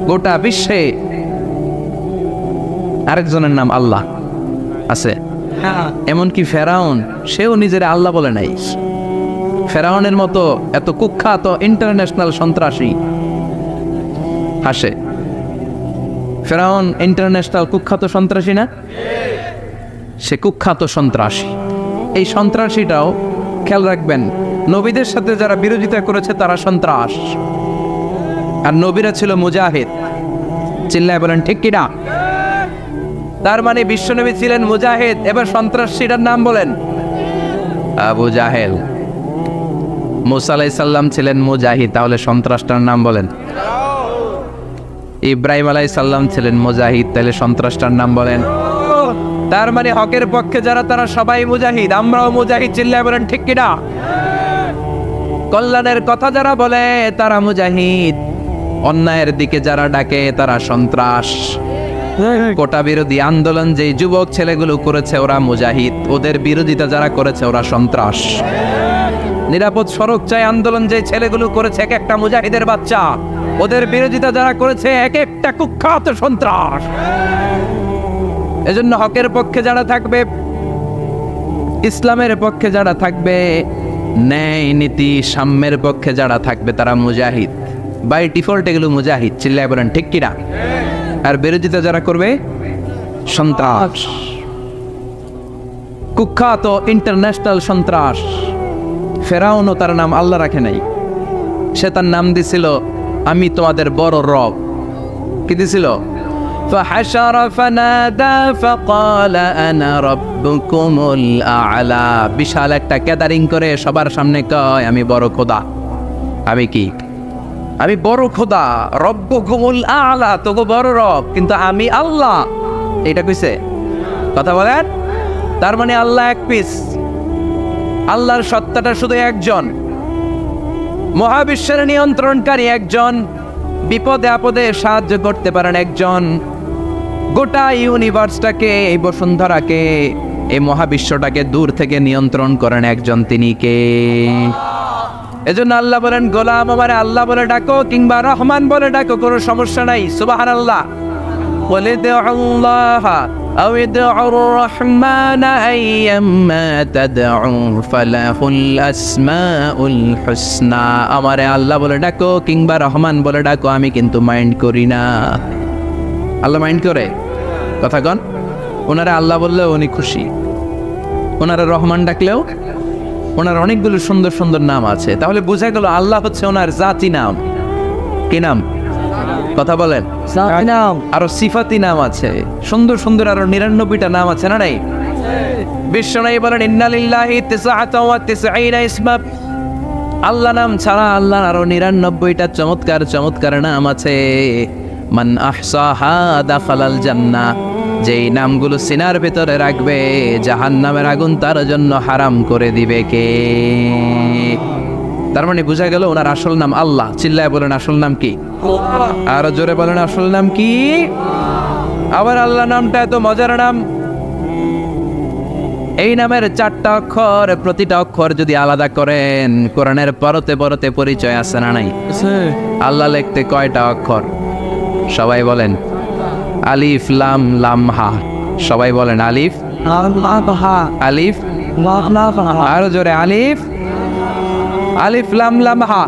গোটা বিশ্বে আরেকজনের নাম আল্লাহ আছে। এমনকি ফেরাউন, সেও নিজের আল্লাহ বলে নাই। ফেরাউনের মতো এত কুখ্যাত ইন্টারন্যাশনাল সন্ত্রাসী আসে। ফেরাউন ইন্টারন্যাশনাল কুখ্যাত সন্ত্রাসী না? সে কুখ্যাত সন্ত্রাসী। এই সন্ত্রাসীটাও খেয়াল রাখবেন, নবীদের সাথে যারা বিরোধিতা করেছে তারা সন্ত্রাস, আর নবীরা ছিল মুজাহিদ। চিল্লায় বলেন ঠিক কিনা? তার মানে বিশ্বনবী ছিলেন মুজাহিদ। এবার সন্ত্রাসীটার নাম বলেন, আবু জাহেল। মুসা আলাইহিস সালাম ছিলেন মুজাহিদ, তাহলে সন্ত্রাসটার নাম বলেন। ইব্রাহিম আলাইহিস সালাম ছিলেন মুজাহিদ, তাহলে সন্ত্রাসটার নাম বলেন। তার মানে হকের পক্ষে যারা তারা সবাই মুজাহিদ, আমরাও মুজাহিদ। চিল্লায় বলেন ঠিক কিনা? কল্যাণের কথা যারা বলে তারা মুজাহিদ, অন্যায়ের দিকে যারা ডাকে তারা সন্ত্রাস। কোটা বিরোধী আন্দোলন যে যুবক ছেলেগুলো করেছে ওরা মুজাহিদ, ওদের বিরোধিতা যারা করেছে ওরা সন্ত্রাস। নিরাপদ সড়ক চাই আন্দোলন যে ছেলেগুলো করেছে এক একটা মুজাহিদের বাচ্চা, ওদের বিরোধিতা যারা করেছে এক একটা কুখ্যাত সন্ত্রাস। এজন্য হকের পক্ষে যারা থাকবে, ইসলামের পক্ষে যারা থাকবে, ন্যায় নীতি সাম্যের পক্ষে যারা থাকবে তারা মুজাহিদ। বাই ডিফল্ট এগুলো মুজাহিদ। চিল্লায় বলেন ঠিক কিনা? আর বিরোধিতা যারা করবে সন্ত্রাস, কুখ্যাত ইন্টারন্যাশনাল সন্ত্রাস। ফেরাউনও তার নাম আল্লাহ রাখে নাই, সে তার নাম দিছিল আমি তোমাদের বড় রব। কি দিছিল? فحشر فنادى فقال انا ربكم الاعلى। বিশাল একটা গ্যাদারিং করে সবার সামনে কয় আমি বড় খোদা। আমি কি? আমি বড় খোদা, রব্বুকুমুল আ'লা, তোগো বড় রব, কিন্তু আমি আল্লাহ। এটা কইছে? কথা বলেন। তার মানে আল্লাহ এক পিস, আল্লাহর সত্তাটা শুধু একজন, মহাবিশ্বের নিয়ন্ত্রণকারী একজন, বিপদে আপদে সাহায্য করতে পারেন একজন, গোটা ইউনিভার্সটাকে, এই বসুন্ধরাকে, এই মহাবিশ্বটাকে দূর থেকে নিয়ন্ত্রণ করেন একজন, তিনি কে? এজন্য আল্লাহ বলেন, গোলাম আমারে আল্লাহ বলে ডাকো কিংবা রহমান বলে ডাকো, কোনো সমস্যা নাই। সুবহানাল্লাহ। বলে দে আল্লাহ আও ইদউর রহমান আইয়াম্মা তাদউ ফালাহুল আসমাউল হুসনা। আমারে আল্লাহ বলে ডাকো কিংবা রহমান বলে ডাকো, আমি কিন্তু মাইন্ড করি না। আল্লাহ মাইন্ড করে? কথা কন। ওনারা আল্লাহ বললেও উনি খুশি, ওনারা রহমান ডাকলেও ওনার অনেকগুলো সুন্দর সুন্দর নাম আছে। তাহলে বোঝা গেল আল্লাহ হচ্ছে ওনার জাতি নাম। কি নাম? কথা বলেন। আরো সিফাতি নাম আছে, সুন্দর সুন্দর আরো 99টা নাম আছে না নাই? বিশ্বনবী বলেন ইন্না লিল্লাহি 99 ইসমা। আল্লাহ নাম ছাড়া আল্লাহর আরো 99টা চমৎকার চমৎকার নাম আছে। মান আহসাহা দাখালাল জান্নাহ। যেই নামগুলো সিনার ভেতরে রাখবে জাহান্নামের আগুন তার জন্য হারাম করে দিবে কে? তার মানে বোঝা গেল ওনার আসল নাম আল্লাহ। চিল্লায় বলেন আসল নাম কি? আরো জোরে বলেন আসল নাম কি? আবার আল্লাহ নামটা এত মজার নাম, এই নামের 4টা অক্ষর, প্রতিটা অক্ষর যদি আলাদা করেন কোরআনের পরতে পরতে পরিচয় আছে না নাই? আল্লাহ লিখতে কয়টা অক্ষর? সবাই বলেন। আলিফ লাম লাম হা। সবাই বলেন আলিফ আলিফ। আরো জোরে আলিফ আলিফ লাম লাম হা।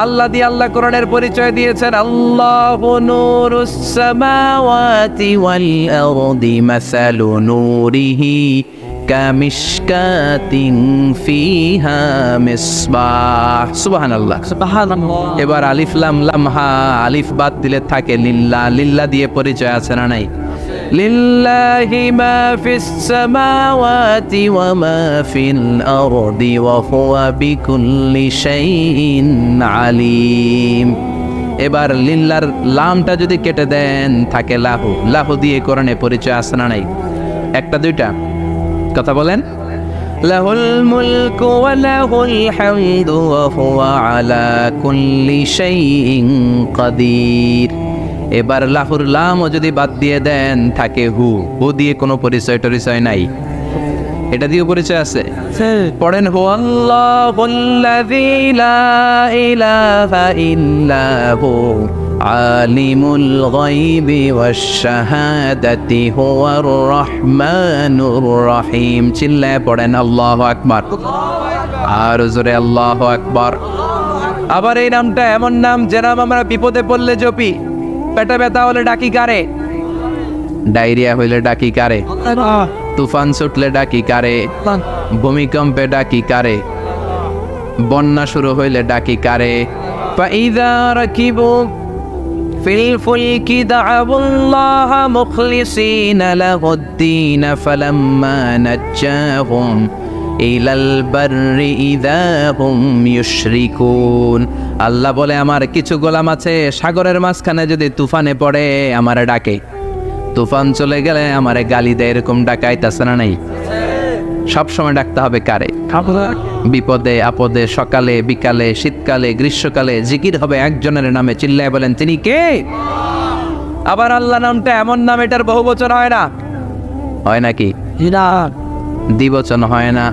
আল্লাহ দিয়ে আল্লাহ কোরআনের পরিচয় দিয়েছেন, আল্লাহু নূরুস সামাওয়াতি ওয়াল আরদি মাসালু নূরিহি কামিশকাতিন ফিহা মিসবাহ। সুবহানাল্লাহ। এবার আলিফ লাম লাম হা, আলিফ বাদ দিলে থাকে লিল্লাহ। লিল্লাহ দিয়ে পরিচয় আছে না নাই? লিল্লাহি মা ফিস সামাওয়াতি ওয়া মা ফিল আরদি ওয়া হুয়া বিকুল্লি শাইইন আলিম। এবার লিল্লার লামটা যদি কেটে দেন থাকে লাহু। লাহু দিয়ে কোরআনে পরিচয় আছে না নাই? একটা দুইটা? কথা বলেন। লাহুল মুলকু ওয়া লাহুল হামদু ওয়া হুয়া আলা কুল্লি শাইইন কাদির। এবার লাহুর লামও যদি বাদ দিয়ে দেন থাকে হু। হু দিয়ে কোনো পরিচয় টরিচয় নাই। এটা দিয়ে পরিচয় আছে। পড়েন হুয়াল্লাহুল্লাযী লা ইলাহা ইল্লা হু আলিমুল গায়বি ওয়াশ শাহাদাতি হুয়ার রহমানুর রহিম। চিল্লায় পড়েন আল্লাহু আকবার, আর জোরে আল্লাহু আকবার। আবার এই নামটা এমন নাম যে নাম আমরা বিপদে পড়লে জপি। পেটে ব্যথা হলে ডাকি কারে? ডায়রিয়া হইলে ডাকি কারে? তুফান ছুটলে ডাকি কারে? ভূমিকম্পে ডাকি কারে? বন্যা শুরু হইলে ডাকি কারে? ফাইযা রাকিবু ফিল ফুলকি দা'উল্লাহা মুখলিসিনা লাহুদ-দীন ফালাম্মা নাজ্জাহুম ইলাল বাররি ইযা হুম ইউশরিকুন। আল্লাহ বলে আমার কিছু গোলাম আছে সাগরের মাঝখানে যদি তুফানে পড়ে আমারে ডাকে, তুফান চলে গেলে আমারে গালি দেয়, এরকম ডাকাইতাছে না নাই? সব সময় ডাকতে হবে কারে? বিপদে আপদে, সকালে বিকালে, শীতকালে গ্রীষ্মকালে জিকির হবে একজনের নামে। চিল্লায় বলেন তিনি কে? আবার আল্লাহ নামটা এমন নাম এটার বহুবচন হয় না, হয় নাকি? দ্বিবচন হয় না,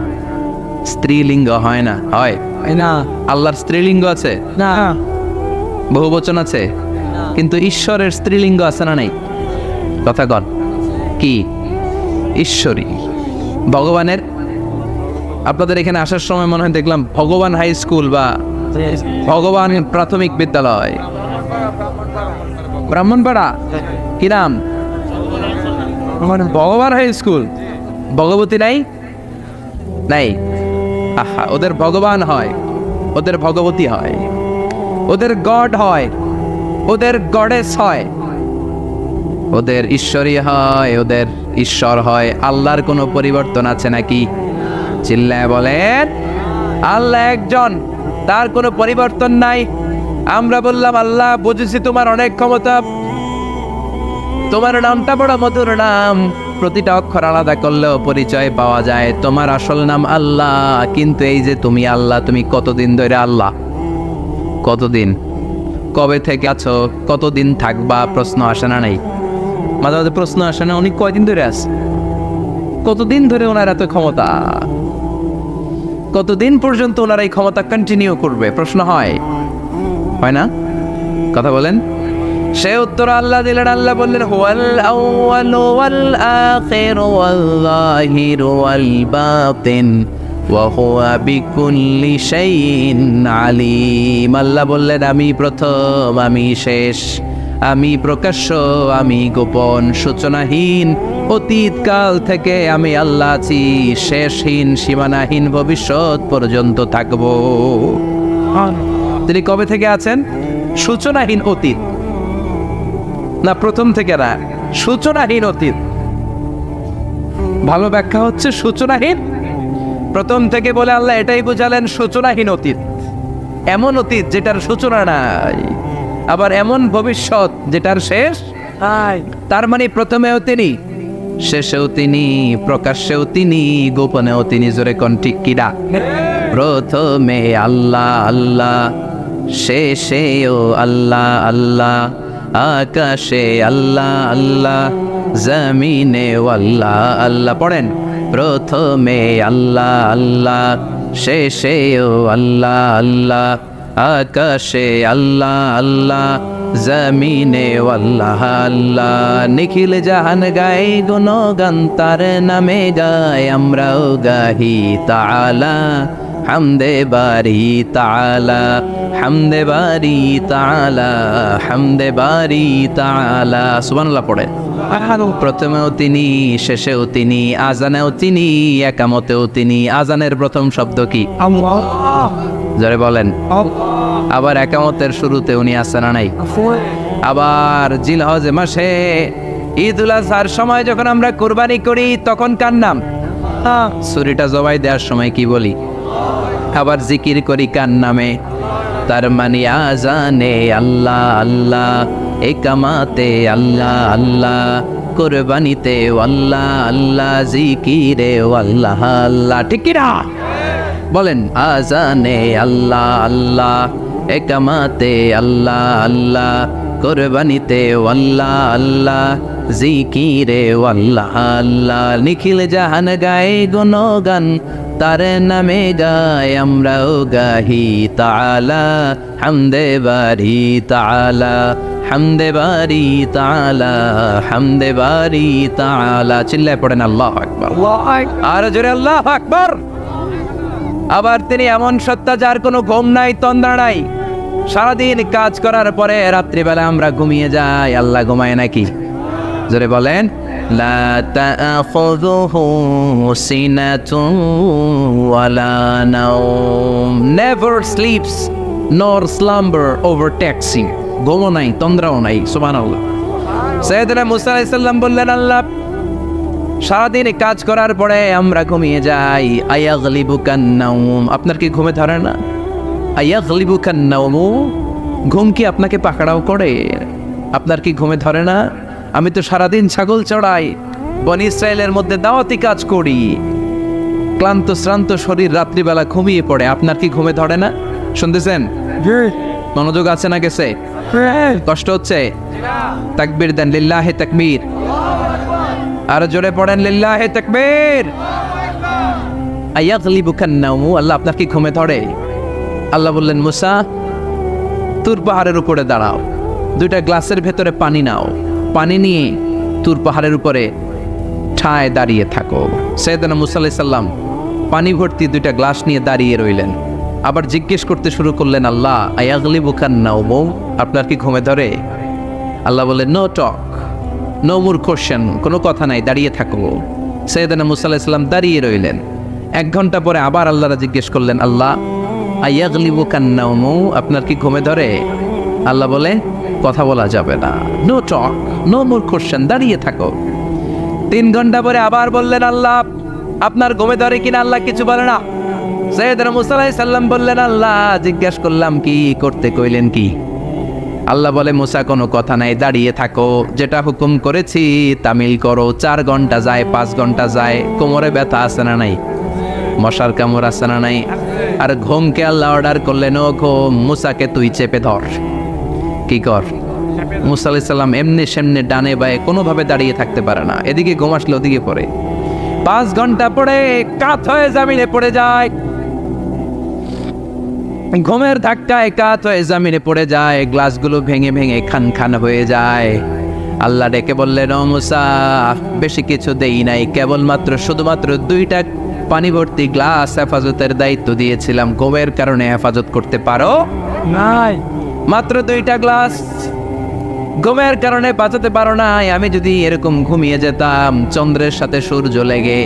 স্ত্রীলিঙ্গ হয় না, হয় না? আল্লাহর স্ত্রীলিঙ্গ আছে না, বহুবচন আছে, কিন্তু ঈশ্বরের স্ত্রীলিঙ্গ আছে না নাই? কথা কন কি? ঈশ্বরী। ভগবানের, আপনাদের এখানে আসার সময় মনে হয় দেখলাম ভগবান হাই স্কুল বা ভগবান প্রাথমিক বিদ্যালয়, ব্রাহ্মণপাড়া, কি নাম? ভগবান হাই স্কুল। ভগবতী নাই? নাই। আহা, ওদের ভগবান হয়, ওদের ভগবতী হয়, ওদের গড হয়, ওদের গডেস হয়, ওদের ঈশ্বরী হয়, ওদের ঈশ্বর হয়। আল্লাহর কোনো পরিবর্তন আছে নাকি? চিল্লায় বলেন আল্লাহ একজন, তার কোনো পরিবর্তন নাই। আমরা বললাম আল্লাহ বুঝেছি তোমার অনেক ক্ষমতা, তোমার নামটা বড় মধুর নাম, প্রতিটা অক্ষর আলাদা করলেও পরিচয় পাওয়া যায়। তোমার আসল নাম আল্লাহ, কিন্তু এই যে তুমি আল্লাহ, তুমি কতদিন ধরে আল্লাহ? কতদিন? কবে থেকে আছো? কতদিন থাকবা? প্রশ্ন আসে না নাই? মাঝে মাঝে প্রশ্ন আসে না, উনি কয়দিন ধরে আছে? কতদিন ধরে ওনার এত ক্ষমতা? কতদিন পর্যন্ত ওনার এই ক্ষমতা কন্টিনিউ করবে? প্রশ্ন হয় না? কথা বলেন। সে উত্তর আল্লাহ দিলেন। আল্লাহ বললেন হুয়াল আউয়ালু ওয়াল আখিরু ওয়াল যাহিরু ওয়াল বাতিন ওয়া হুয়া বিকুল্লি শাইইন আলিম। আল্লাহ বললেন আমি প্রথম, আমি শেষ, আমি প্রকাশ্য, আমি গোপন, সূচনাহীন, অতীতকাল থেকে আমি আল্লাহ আছি, শেষহীন, সীমানাহীন, ভবিষ্যৎ পর্যন্ত থাকবো। তিনি কবে থেকে আছেন? সূচনাহীন অতীত না, প্রথম থেকে না, সূচনাহীন অতীত। ভালো ব্যাখ্যা হচ্ছে সূচনাহীন। প্রথম থেকে বলে আল্লাহ এটাই বোঝালেন সূচনাহীন অতীত, এমন অতীত যেটার সূচনা নাই, আবার এমন ভবিষ্যৎ যেটার শেষ নাই। তার মানে প্রথমেও তিনি, শেষেও তিনি, প্রকাশ্যেও তিনি, গোপনেও তিনি। জোরে কোন ঠিক কিনা? প্রথমে আল্লাহ আল্লাহ, শেষেও আল্লাহ আল্লাহ, আকাশে আল্লাহ আল্লাহ, জমিনে আল্লাহ আল্লাহ। পড়েন প্রথমে আল্লাহ আল্লাহ, শেষেও আল্লাহ আল্লাহ, আকাশে আল্লাহ আল্লাহ, জমিনে আল্লাহ আল্লাহ। নিখিল জাহান গায় গুণগান তার নামে গায়, আমরাও গাহি তাআলা হামদে বারি তাআলা, হামদে বারি তাআলা, হামদে বারি তাআলা। সুবহানাল্লাহ পড়ে। প্রথমেও তিনি, শেষেও তিনি, আজানেও তিনি, একামতেও তিনি। আজানের প্রথম শব্দ কি? আল্লাহ। জোরে বলেন। আবার একামতের শুরুতে উনি আছেন না নাই? আবার জিলহজ মাসে ঈদুল আজহার সময় যখন আমরা কুরবানি করি তখন কার নাম? ছুরিটা জবাই দেওয়ার সময় কি বলি? আবার জিকির করি কার নামে? তার মানে আজানে আল্লাহ আল্লাহ, একামাতে আল্লাহ আল্লাহ, কুরবানিতে আল্লাহ আল্লাহ, জিকিরে আল্লাহ আল্লাহ। ঠিক কি না? বলেন আজানে আল্লাহ আল্লাহ, একামাতে আল্লাহ আল্লাহ, কোরবানিতে আল্লাহ আল্লাহ জিকিরে আল্লাহ আল্লাহ নিখিল জাহান গায়ে গুণগান তার নামে গায় আমরাও গাহি তাআলা হামদে বারি তাআলা হামদে বারি তাআলা হামদে বারি তাআলা চিল্লায় পড়েন আল্লাহু আকবার আর জোরে আল্লাহু আকবার। আবার তিনি এমন সত্তা যার কোনো ঘুম নাই তন্দ্রা নাই, সারাদিন কাজ করার পরে রাত্রিবেলা আমরা ঘুমিয়ে যাই, আল্লাহ ঘুমায় নাকি? জোরে বলেন লা তাআখুযুহু সিনাতুন ওয়ালা নাওম, নেভার স্লিপস নর স্লাম্বার ওভারটেকস হিম, ঘুমও নাই তন্দ্রাও নাই। সুবহানাল্লাহ। সাইয়েদনা মুসা আলাইহিস সালাম বললেন, আল্লাহ সারাদিন কাজ করার পরে আমরা ঘুমিয়ে যাই, আয়াগলিবুকান নাওম, আপনার কি ঘুমে ধরে না? আয়াগলিবুকান নাওম, ঘুম কি আপনাকে পাকড়াও করে? আপনার কি ঘুমে ধরে না? আমি তো সারাদিন ছাগল চড়াই, বনি ইসরায়েলের মধ্যে দাওয়াতি কাজ করি, ক্লান্ত শ্রান্ত শরীর রাত্রিবেলা ঘুমিয়ে পড়ে, আপনার কি ঘুমে ধরে না? শুনতেছেন? মনোযোগ আছে না গেছে? কষ্ট হচ্ছে? তাকবীর দেন, লিল্লাহি তাকবীর। আর জোরে পড়েন লিল্লাহি তাকবীর। আয়াগলিবুকান নাওম, আল্লাহ আপনার কি ঘুমে ধরে? আল্লাহ বললেন, মুসা তুর পাহাড়ের উপরে দাঁড়াও, দুইটা গ্লাসের ভেতরে পানি নাও, পানি নিয়ে তুর পাহাড়ের উপরে ঠায় দাঁড়িয়ে থাকো। সাইয়েদনা মুসা আলাইহিস সালাম পানি ভর্তি দুইটা গ্লাস নিয়ে দাঁড়িয়ে রইলেন। আবার জিজ্ঞেস করতে শুরু করলেন, আল্লাহ আয়াগলিবুকান নাওম, আপনার কি ঘুমে ধরে? আল্লাহ বললেন, no talk, no more question, কোনো কথা নাই, দাঁড়িয়ে থাকো। সাইয়েদনা মুসা আলাইহিস সালাম দাঁড়িয়ে রইলেন। 1 ঘন্টা পরে আবার আল্লাহরা জিজ্ঞেস করলেন, আল্লাহ আয়াগলিবুকান নাওম, আপনার কি ঘুমে ধরে? আল্লাহ বলে, কথা বলা যাবে না, no talk, no more question, দাঁড়িয়ে থাকো। 3 ঘন্টা পরে আবার বললেন, আল্লাহ আপনার ঘুমে ধরে কিনা? আল্লাহ কিছু বলে না। সাইয়েদনা মুসা আলাইহিস সালাম বললেন, আল্লাহ জিজ্ঞেস করলাম কি করতে কইলেন কি? আল্লাহ বলে, মুসা কোনো কথা নাই, দাঁড়িয়ে থাকো, যেটা হুকুম করেছি তামিল করো। 4 ঘন্টা যায়, 5 ঘন্টা যায়, কোমরে ব্যথা আছে না নাই? মশার কামড় আছে না নাই? আর ঘুমকে আল্লাহ অর্ডার করলেন, ও ঘুম, মুসাকে তুই চেপে ধর। কি কর? মুসা আলাইহিস সালাম এমনি সেমনি ডানে বায়ে কোনোভাবে দাঁড়িয়ে থাকতে পারে না, এদিকে ঘুম আসলে ওদিকে পড়ে। 5 ঘন্টা পরে কাত হয়ে জমিনে পড়ে যায়, ঘুমের ধাক্কায় কাত হয়ে জমিনে পড়ে যায়, গ্লাসগুলো ভেঙে ভেঙে খান খান হয়ে যায়। আল্লাহ ডেকে বললেন, ও মুসা বেশি কিছু দেই নাই, কেবলমাত্র শুধুমাত্র 2টা পানি ভর্তি গ্লাস হেফাজতের দায়িত্ব দিয়েছিলাম, ঘুমের কারণে হেফাজত করতে পারো নাই, মাত্র 2টা গ্লাস, ঘুমের কারণে বাঁচাতে পারো নাই। আমি যদি এরকম ঘুমিয়ে যেতাম, চন্দ্রের সাথে সূর্য লেগে,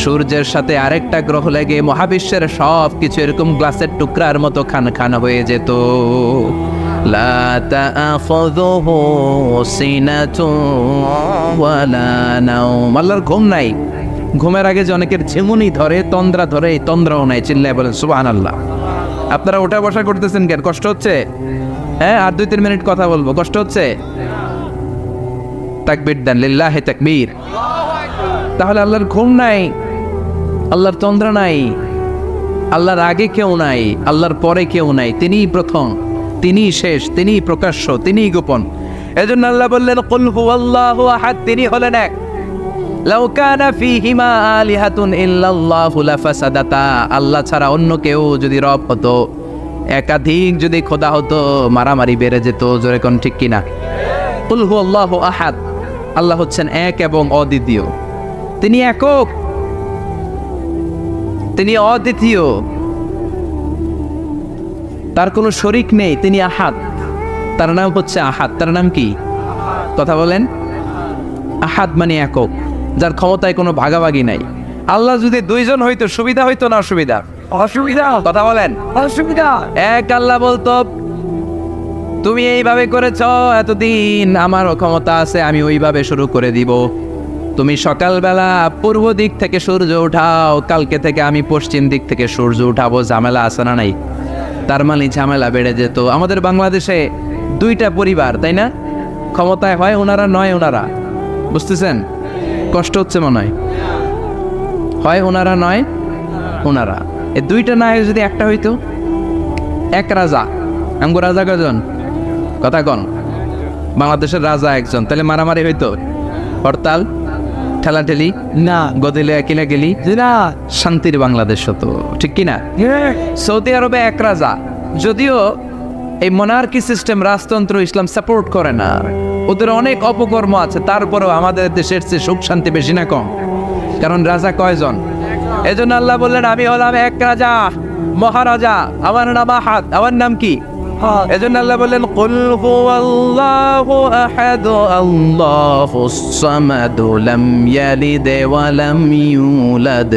সূর্যের সাথে আরেকটা গ্রহ লেগে মহাবিশ্বের সব কিছু এরকম গ্লাসের টুকরার মতো খান খান হয়ে যেত। লা তাআখুযুহু সিনাতুন ওয়ালা নাওম, আল্লাহর ঘুম নাই। ঘুমের আগে যে অনেকের ঝিমুনি ধরে, তন্দ্রা ধরে, এই তন্দ্রাও নাই। চিল্লায় বলেন সুবহানাল্লাহ। আপনারা ওঠা বসা করতেছেন কেন? কষ্ট হচ্ছে? হ্যাঁ, আর 2-3 মিনিট কথা বলবো, কষ্ট হচ্ছে? তাকবীর দেন, লিল্লাহি তাকবীর। তাহলে আল্লাহর ঘুম নাই, আল্লাহর তন্দ্রা নাই, আল্লাহর আগে কেউ নাই, আল্লাহর পরে কেউ নাই, তিনিই প্রথম, তিনিই শেষ, তিনিই প্রকাশ্য, তিনিই গোপন। এজন্য আল্লাহ বললেন, কুল হুয়াল্লাহু আহাদ, তিনি হলেন এক। লাউ কানা ফীহিমা আলিহাতুন ইল্লাল্লাহু লাফাসাদাতা, আল্লাহ ছাড়া অন্য কেউ যদি রব হতো, একাধিক যদি খোদা হতো, মারামারি বেড়ে যেত। জোরে কোন ঠিক কিনা? কুল হুয়াল্লাহু আহাদ, আল্লাহ হচ্ছেন এক এবং অদ্বিতীয়, তিনি একক, তিনি অদ্বিতীয়, তার কোনো শরীক নেই, তিনি আহাদ, তার নাম হচ্ছে আহাদ। তার নাম কি? কথা বলেন। আহাদ মানে একক, যার ক্ষমতায় কোনো ভাগাভাগি নাই। আল্লাহ যদি 2 জন হইতো সুবিধা হইতো না অসুবিধা? অসুবিধা। কথা বলেন। অসুবিধা। এক আল্লাহ বলতো, তুমি এইভাবে করেছ এতদিন, আমারও ক্ষমতা আছে, আমি ওইভাবে শুরু করে দিব। তুমি সকালবেলা পূর্ব দিক থেকে সূর্য উঠাও, কালকে থেকে আমি পশ্চিম দিক থেকে সূর্য উঠাবো। ঝামেলা আছে না নাই? তার মানে ঝামেলা বেড়ে যেত। আমাদের বাংলাদেশে 2টা পরিবার, তাই না? ক্ষমতায় হয় ওনারা, নয় ওনারা। বুঝতেছেন? কষ্ট হচ্ছে মনে হয় ওনারা, নয় ওনারা। এই 2টা না হয়ে যদি একটা হইতো, এক রাজা। আমগো রাজা কজন? কথা কন। বাংলাদেশের রাজা একজন, তাহলে মারামারি হইতো, হরতাল, ঠেলাঠেলি, না গদিলে কিলা গেলি, না শান্তির বাংলাদেশ হতো, ঠিক কিনা? সৌদি আরবে এক রাজা, যদিও এই মনার্কি সিস্টেম, রাজতন্ত্র ইসলাম সাপোর্ট করে না, ওদের অনেক অপকর্ম আছে, তারপরেও আমাদের দেশের চেয়ে সুখ শান্তি বেশি না কম? কারণ রাজা কয়জন? এজন্য আল্লাহ বললেন আমি হলাম এক রাজা, মহারাজা, আমার নাম আহাদ। আমার নাম কি? এজন্য আল্লাহ বললেন কুল হুয়াল্লাহু আহাদ আল্লাহুস সামাদ লাম ইয়ালিদ ওয়া লাম ইউলাদ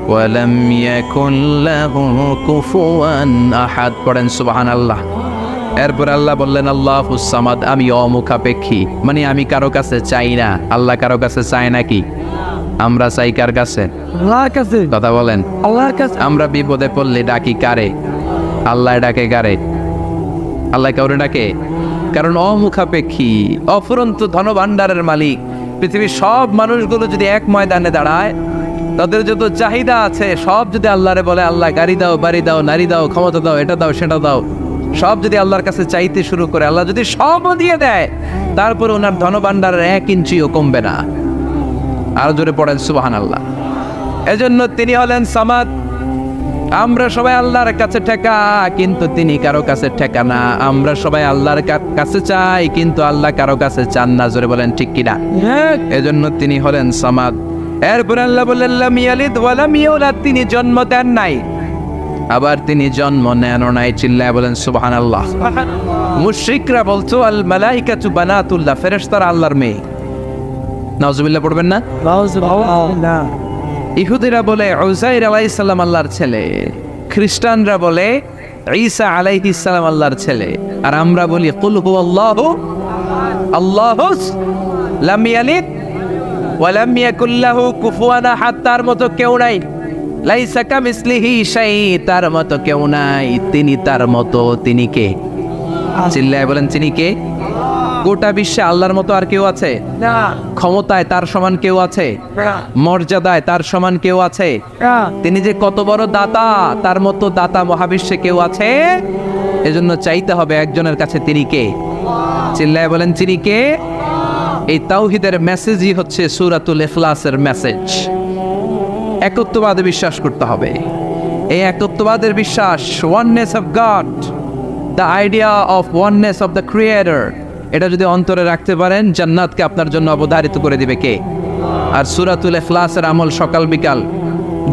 ওয়া লাম ইয়াকুল লাহু কুফুয়ান আহাদ। পড়েন সুবহানাল্লাহ। এরপর আল্লাহ বললেন আল্লাহুস সামাদ, আমি অমুখাপেক্ষী, মানে আমি কারো কাছে চাই না। আল্লাহ কারো কাছে চায় নাকি? আমরা চাই কার কাছে? আল্লাহর কাছে। কথা বলেন। আল্লাহর কাছে। আমরা বিপদে পড়লে ডাকি কারে? আল্লাহ ডাকে কারে? আল্লাহ কাউরে ডাকে? কারণ অমুখাপেক্ষী, অফুরন্ত ধনভাণ্ডারের মালিক। পৃথিবীর সব মানুষগুলো যদি এক ময়দানে দাঁড়ায়, তাদের যত চাহিদা আছে সব যদি আল্লাহরে বলে, আল্লাহ গাড়ি দাও, বাড়ি দাও, নারী দাও, ক্ষমতা দাও, এটা দাও, সেটা দাও, সব যদি আল্লাহর কাছে চাইতে শুরু করে, আল্লাহ যদি সবও দিয়ে দেয়, তারপরে ওনার ধনভাণ্ডারের 1 ইঞ্চিও কমবে না। আরো জোরে পড়েন সুবহানাল্লাহ। এজন্য তিনি হলেন সামাদ। আমরা সবাই আল্লাহর কাছে ঠেকা, কিন্তু তিনি কারো কাছে ঠেকা না। আমরা সবাই আল্লাহর কাছে চাই, কিন্তু আল্লাহ কারো কাছে চান না। জোরে বলেন ঠিক কিনা? এজন্য তিনি হলেন সামাদ। এরপর আল্লাহ বললেন লাম ইয়ালিদ ওয়া লাম ইউলাদ, তিনি জন্ম দেন নাই, আবার তিনি জন্ম নেনও নাই। চিল্লায় বলেন সুবহানাল্লাহ। মুশরিকরা বলতো আল মালাইকাতু বানাতুল্লাহ, ফেরেশতারা আল্লাহর মেয়ে। নাউজুবিল্লাহ পড়বেন না? না ইহুদিরা বলে উযাইর আলাইহিস সালাম আল্লাহর ছেলে, খ্রিস্টানরা বলে ঈসা আলাইহিস সালাম আল্লাহর ছেলে, আর আমরা বলি কুল হুয়াল্লাহু আল্লাহুস লাম ইয়ালিদ ওয়া লাম ইয়াকুল লাহু কুফুয়ান আহাদ। তার মতো কেউ নাই, লাইসা কামিসলিহি শাই, তার মতো কেউ নাই, তিনি তার মতো। তিনি কে? চিল্লায় বলেন তিনি কে? গোটা বিশ্বে আল্লাহর মতো আর কেউ আছে? না ক্ষমতায় তার সমান কেউ আছে? মর্যাদায় তার সমান কেউ আছে? তিনি যে কত বড় দাতা, তার মতো দাতা মহাবিশ্বে কেউ আছে? এজন্য চাইতে হবে একজনের কাছে, তিনি কে? চিল্লায় বলেন তিনি কে? এই তাওহীদের মেসেজই হচ্ছে সূরাতুল ইখলাসের মেসেজ। একত্ববাদে বিশ্বাস করতে হবে। এই একত্ববাদের বিশ্বাস, oneness of god, the idea of oneness of the creator, এটা যদি অন্তরে রাখতে পারেন, জান্নাতকে আপনার জন্য অবধারিত করে দিবে কে? আর সূরাতুল ইখলাসের আমল সকাল বিকাল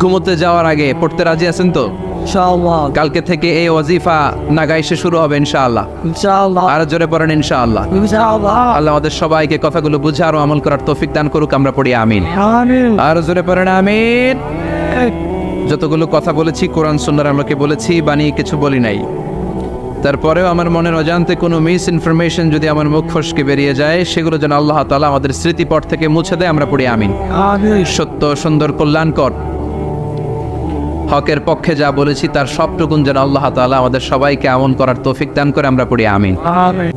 ঘুমোতে যাওয়ার আগে পড়তে রাজি আছেন তো? ইনশাআল্লাহ। কালকে থেকে এই ওয়াজিফা নাগাইশে শুরু হবে ইনশাআল্লাহ। ইনশাআল্লাহ। আর জোরে পড়েন ইনশাআল্লাহ। ইনশাআল্লাহ। আল্লাহ আমাদের সবাইকে কথাগুলো বুঝে আরো আমল করার তৌফিক দান করুক। আমরা পড়ি আমিন। আমিন। আর জোরে পড়েন আমিন। যতগুলো কথা বলেছি কোরআন সুন্নাহর আমাকে বলেছি, বানিয়ে কিছু বলি নাই। তারপরেও আমার মনের অজান্তে কোনো মিস ইনফরমেশন যদি আমার মুখ ফসকে বেরিয়ে যায়, সেগুলো যেন আল্লাহ তাআলা আমাদের স্মৃতিপট থেকে মুছে দেয়। আমরা পড়ি আমিন। আমিন। সত্য, সুন্দর, কল্যাণকর, হকের পক্ষে যা বলেছি তার সবটুকুন যেন আল্লাহ তাআলা আমাদের সবাইকে আমল করার তৌফিক দান করে। আমরা পড়ি আমিন। আমিন।